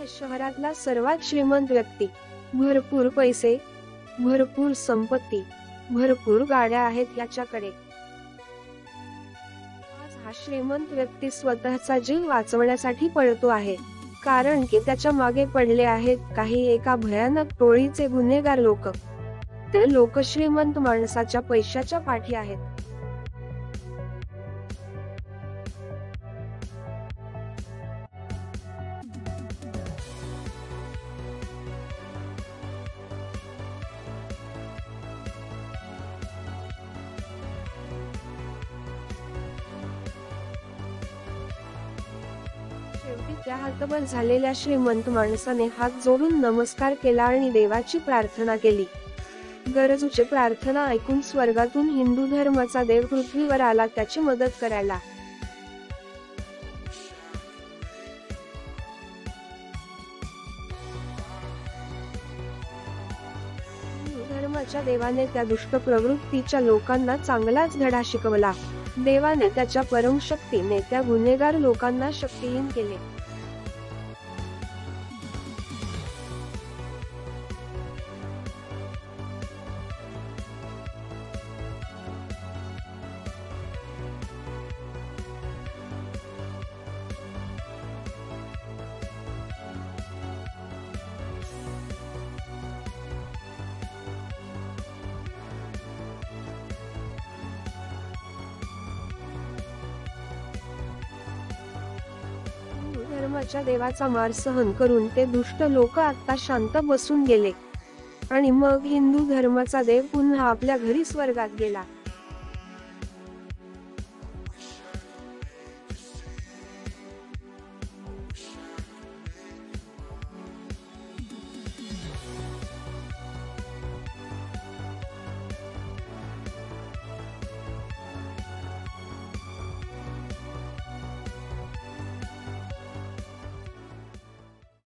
शहरातला सर्वात श्रीमंत व्यक्ती, भरपूर पैसे, भरपूर संपत्ती, भरपूर गाड्या आहेत याच्याकडे। आज हा श्रीमंत व्यक्ती स्वतःचा जीव वाचवण्यासाठी पळतो आहे, कारण की त्याच्या मागे पडले आहेत काही एका भयानक टोळीचे गुन्हेगार लोक। ते लोक श्रीमंत माणसाच्या पैशाच्या पाठी आहेत। शेवटी त्या हतबल झालेल्या श्रीमंत माणसाने हात जोडून नमस्कार केला आणि देवाची प्रार्थना केली। गरजूची प्रार्थना ऐकून स्वर्गातून हिंदू धर्माचा देव पृथ्वीवर आला त्याची मदत करायला। हिंदू धर्माच्या देवाने त्या दुष्ट प्रवृत्तीच्या लोकांना चांगलाच धडा शिकवला। देवाने त्याच्या परमशक्तीने त्या गुन्हेगार लोकांना शक्तिहीन केले। धर्माच्या देवाचा मार सहन करून ते दुष्ट लोक आता शांत बसून गेले, आणि मग हिंदू धर्माचा देव पुन्हा आपल्या घरी स्वर्गात गेला।